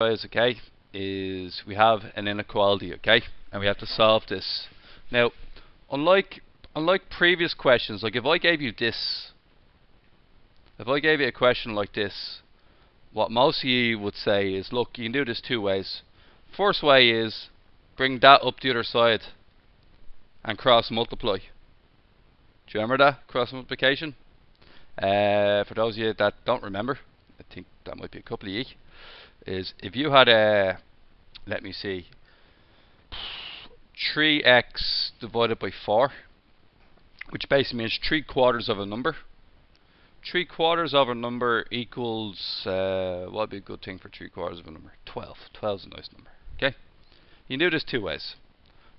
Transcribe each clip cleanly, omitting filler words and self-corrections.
Guys, okay, is we have an inequality, okay, and we have to solve this. Now, unlike previous questions, like if I gave you a question like this, what most of you would say is, look, you can do this two ways. First way is bring that up the other side and cross multiply. Do you remember that cross multiplication? For those of you that don't remember, I think that might be a couple of you. Is if you had a, let me see, 3x divided by 4, which basically means 3/4 of a number. 3/4 of a number equals, what would be a good thing for 3/4 of a number? 12. 12 is a nice number. Okay? You can do this two ways.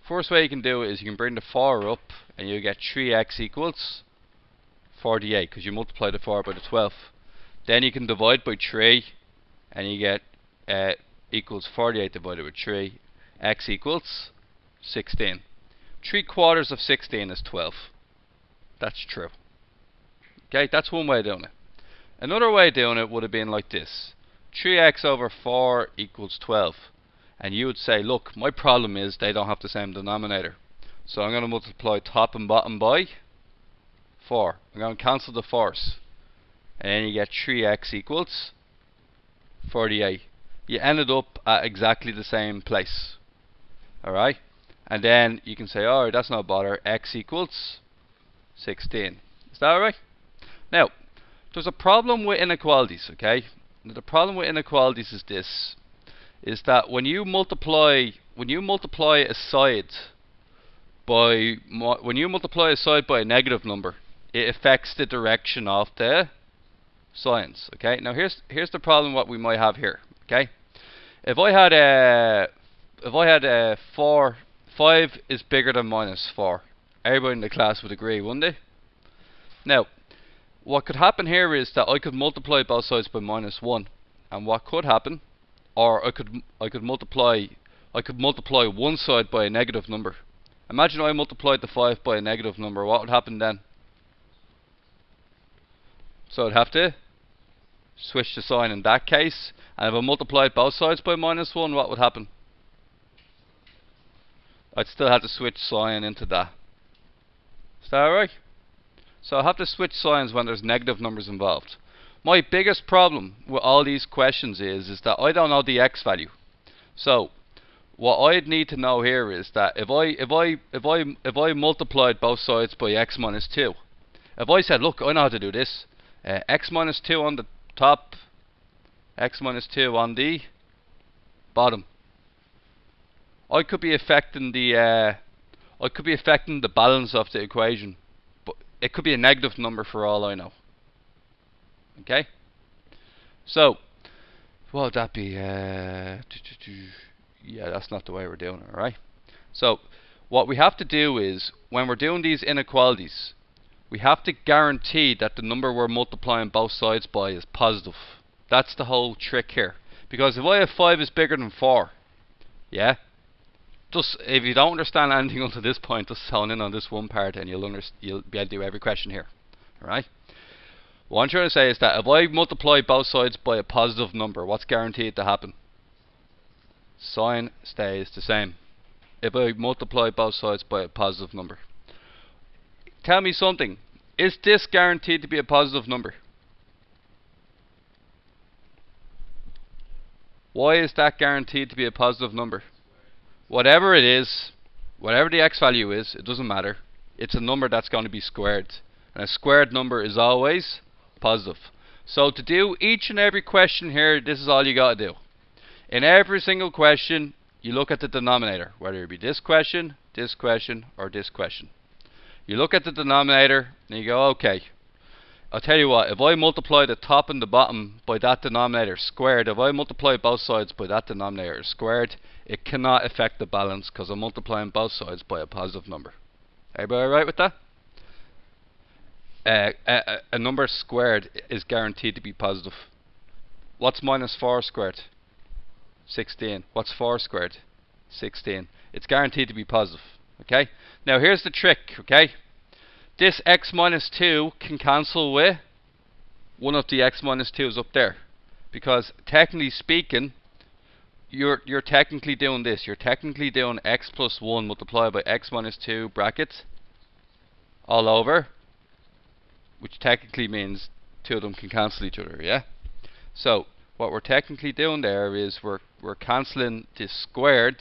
First way you can do it is you can bring the 4 up and you get 3x equals 48 because you multiply the 4 by the 12. Then you can divide by 3 and you get equals 48 divided by 3. X equals 16. 3/4 of 16 is 12. That's true. Okay, that's one way of doing it. Another way of doing it would have been like this. 3x over 4 equals 12. And you would say, look, my problem is they don't have the same denominator. So I'm going to multiply top and bottom by 4. I'm going to cancel the 4's. And then you get 3x equals 48. You ended up at exactly the same place. Alright? And then you can say, alright, that's no bother. X equals 16. Is that alright? Now, there's a problem with inequalities, okay? Now, the problem with inequalities is this. Is that when you multiply a side by a negative number, it affects the direction of the signs. Okay. Now here's the problem what we might have here. Okay. If I had a 5 is bigger than -4. Everybody in the class would agree, wouldn't they? Now, what could happen here is that I could multiply both sides by -1, and what could happen, or I could multiply one side by a negative number. Imagine I multiplied the 5 by a negative number. What would happen then? So I'd have to switch the sign in that case. And if I multiplied both sides by -1, what would happen? I'd still have to switch sign into that. Is that alright? So I have to switch signs when there's negative numbers involved. My biggest problem with all these questions is that I don't know the x value. So what I'd need to know here is that if I multiplied both sides by x minus 2, if I said, look, I know how to do this, x minus 2 on the top, x minus 2 on the bottom, I could be affecting the balance of the equation, but it could be a negative number for all I know. Okay, so what would that be? Yeah, that's not the way we're doing it, alright? So what we have to do is, when we're doing these inequalities, we have to guarantee that the number we're multiplying both sides by is positive. That's the whole trick here. Because if I have 5 is bigger than 4, yeah, just if you don't understand anything until this point, just zone in on this one part and you'll be able to do every question here. Alright? What I'm trying to say is that if I multiply both sides by a positive number, what's guaranteed to happen? Sign stays the same. If I multiply both sides by a positive number. Tell me something. Is this guaranteed to be a positive number? Why is that guaranteed to be a positive number? Whatever it is, whatever the x value is, it doesn't matter. It's a number that's going to be squared. And a squared number is always positive. So to do each and every question here, this is all you got to do. In every single question, you look at the denominator, whether it be this question, or this question. You look at the denominator and you go, okay, I'll tell you what, if I multiply the top and the bottom by that denominator squared, if I multiply both sides by that denominator squared, it cannot affect the balance because I'm multiplying both sides by a positive number. Everybody alright with that? A number squared is guaranteed to be positive. What's -4 squared? 16. What's 4 squared? 16. It's guaranteed to be positive. Okay? Now here's the trick, okay? This x minus 2 can cancel with one of the x minus 2's up there. Because technically speaking, you're technically doing this. You're technically doing x plus 1 multiplied by x minus 2 brackets all over, which technically means two of them can cancel each other, yeah? So what we're technically doing there is we're cancelling this squared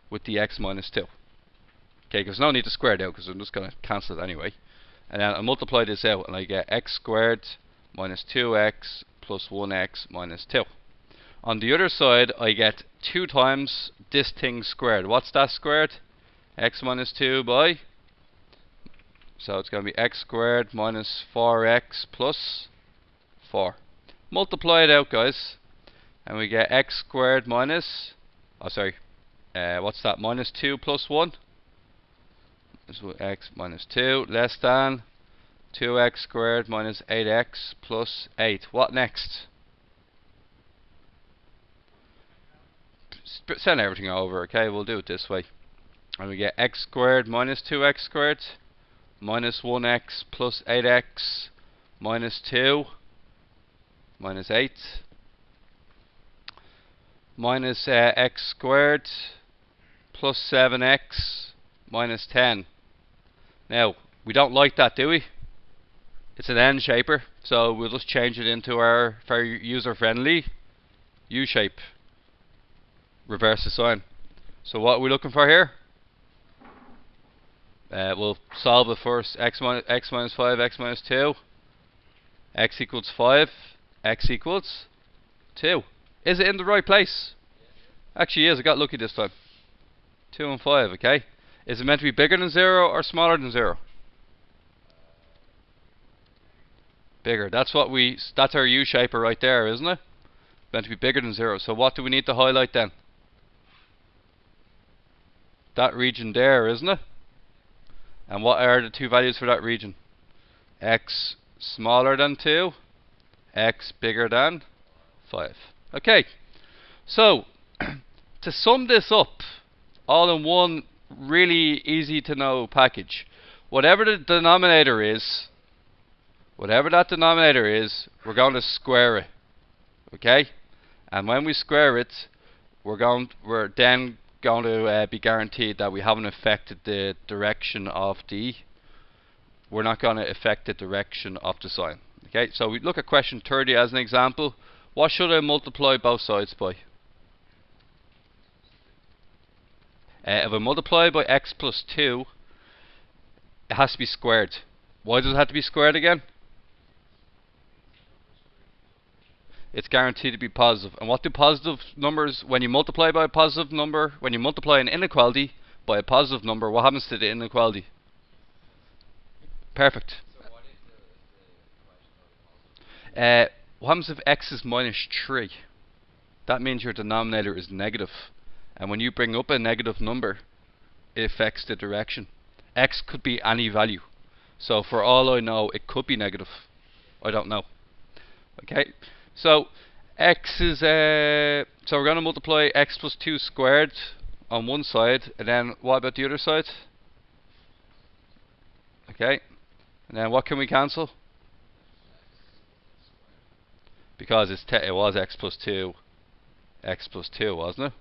with the x minus 2. Okay, because no need to square it out because I'm just going to cancel it anyway. And then I multiply this out and I get x squared minus 2x plus 1x minus 2. On the other side, I get 2 times this thing squared. What's that squared? X minus 2 by... So it's going to be x squared minus 4x plus 4. Multiply it out, guys. And we get x squared minus... Oh, sorry. What's that? Minus 2 plus 1. So x minus 2 less than 2x squared minus 8x plus 8. What next? Send everything over, okay? We'll do it this way. And we get x squared minus 2x squared minus 1x plus 8x minus 2 minus 8 minus x squared plus 7x minus 10. Now, we don't like that, do we? It's an N shaper, so we'll just change it into our very user-friendly U shape. Reverse the sign. So what are we looking for here? We'll solve it first. X minus 5, x minus 2. X equals 5, x equals 2. Is it in the right place? Actually is, I got lucky this time. 2 and 5, okay? Is it meant to be bigger than 0 or smaller than 0? Bigger. That's our U-shaper right there, isn't it? Meant to be bigger than 0. So what do we need to highlight then? That region there, isn't it? And what are the two values for that region? X smaller than 2, x bigger than 5. Okay, so to sum this up all in one really easy to know package, whatever the denominator is, whatever that denominator is, we're going to square it. Okay? And when we square it, we're then going to be guaranteed that we haven't affected the direction of we're not going to affect the direction of the sign. Okay, so we look at question 30 as an example. What should I multiply both sides by? If I multiply by x plus 2, it has to be squared. Why does it have to be squared again? It's guaranteed to be positive. And what do positive numbers, when you multiply by a positive number, when you multiply an inequality by a positive number, what happens to the inequality? Perfect. So what if the question What happens if x is minus 3? That means your denominator is negative. And when you bring up a negative number, it affects the direction. X could be any value. So for all I know, it could be negative. I don't know. Okay. So x is so we're going to multiply x plus 2 squared on one side, and then what about the other side? Okay. And then what can we cancel? Because it was x plus 2, wasn't it?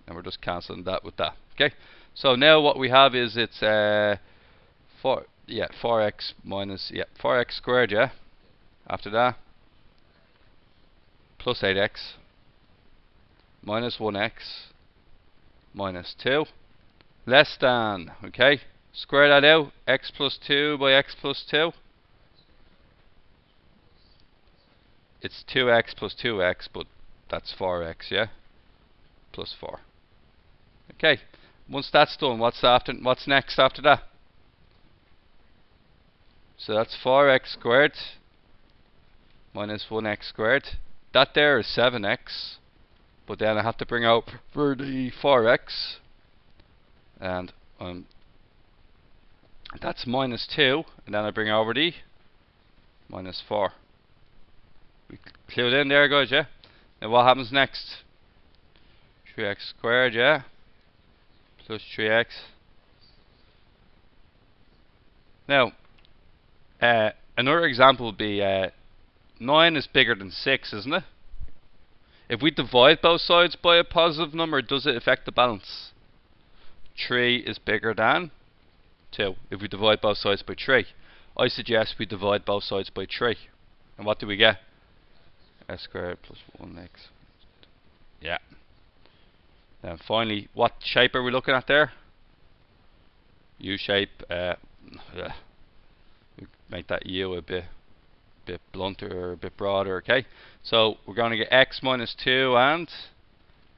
And we're just cancelling that with that. Okay. So now what we have is it's 4x minus 4x squared, yeah. After that, plus 8x minus 1x minus 2 less than, okay, square that out, x plus 2 by x plus 2. It's 2x plus 2x, but that's 4x, yeah, plus 4. Okay, once that's done, what's next after that? So that's 4x squared minus 1x squared. That there is 7x, but then I have to bring out for the 4x, and that's minus 2, and then I bring over the minus 4. We clued in there, guys, yeah? Now what happens next? 3x squared, yeah? Plus 3x. Now, another example would be 9 is bigger than 6, isn't it? If we divide both sides by a positive number, does it affect the balance? 3 is bigger than 2 if we divide both sides by 3. I suggest we divide both sides by 3. And what do we get? S squared plus 1x. Yeah. Then finally, what shape are we looking at there? U shape. We make that U a bit blunter or a bit broader, okay? So we're going to get x minus 2 and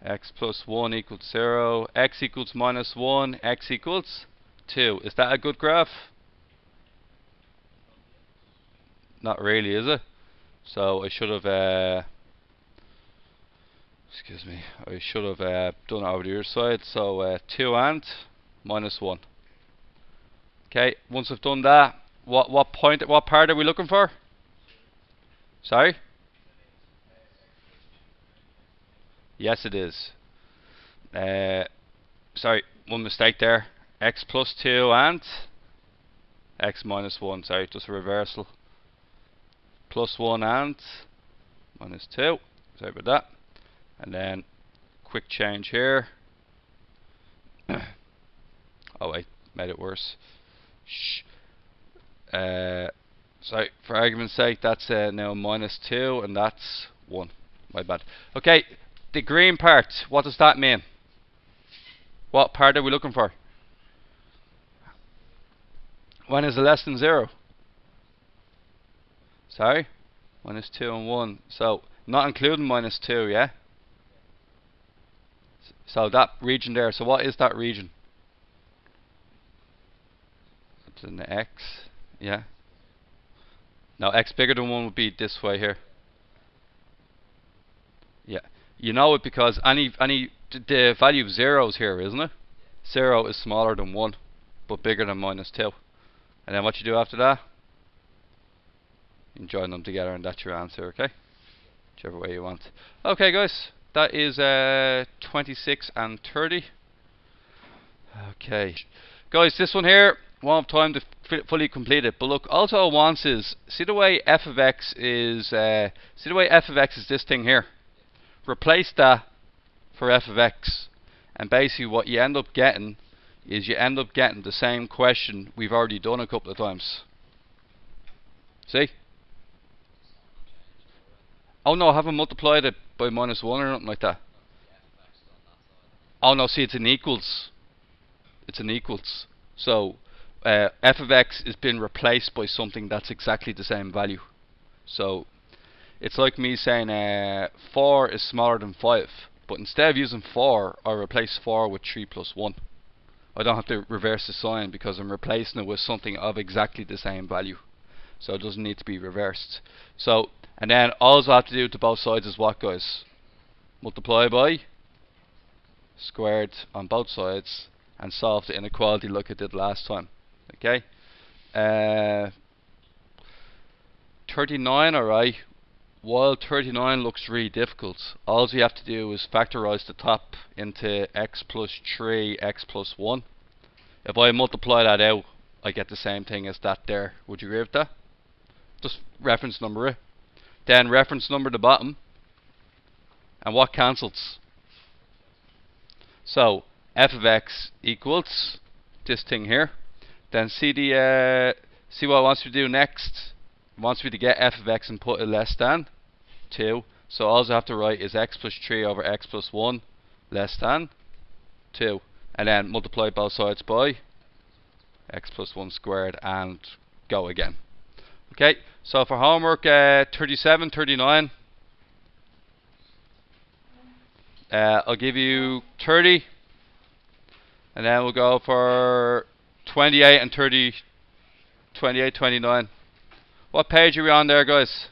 x plus 1 equals 0, x equals minus 1, x equals 2. Is that a good graph? Not really, is it? So I should have, excuse me, I should have done it over the other side. So 2 and minus 1. Okay, once I've done that, what part are we looking for? Sorry? Yes, it is. Sorry, one mistake there. X plus 2 and x minus 1. Sorry, just a reversal. Plus 1 and minus 2. Sorry about that. And then quick change here. Oh wait, made it worse. Shh. Sorry, for argument's sake, that's now minus 2 and that's 1. My bad. Okay, the green part, what does that mean? What part are we looking for? When is it less than 0? Sorry? Minus 2 and 1. So, not including minus 2, yeah? So that region there, so what is that region? It's an x, yeah? Now x bigger than 1 would be this way here. Yeah. You know it because the value of 0 is here, isn't it? 0 is smaller than 1, but bigger than minus 2. And then what you do after that? You can join them together and that's your answer, okay? Whichever way you want. Okay guys, that is 26 and 30. Okay. Guys, this one here, won't have time to fully complete it, but look, also it wants is, see the way f of x is this thing here. Replace that for f of x, and basically what you end up getting is you end up getting the same question we've already done a couple of times. See? Oh no, I haven't multiplied it by minus 1 or nothing like that. Oh no, see, it's an equals. It's an equals. So f of x is being replaced by something that's exactly the same value. So it's like me saying 4 is smaller than 5, but instead of using 4, I replace 4 with 3 plus 1. I don't have to reverse the sign because I'm replacing it with something of exactly the same value. So it doesn't need to be reversed. So, and then all I have to do to both sides is what, guys? Multiply by squared on both sides and solve the inequality like I did last time. Okay? 39, alright. While 39 looks really difficult, all we have to do is factorize the top into x plus 3, x plus 1. If I multiply that out, I get the same thing as that there. Would you agree with that? Just reference number it. Then reference number the bottom. And what cancels? So, f of x equals this thing here. Then see what it wants me to do next. It wants me to get f of x and put it less than 2. So all I have to write is x plus 3 over x plus 1 less than 2. And then multiply both sides by x plus 1 squared and go again. Okay, so for homework 37, 39, I'll give you 30. And then we'll go for 28 and 30, 28, 29. What page are we on there, guys?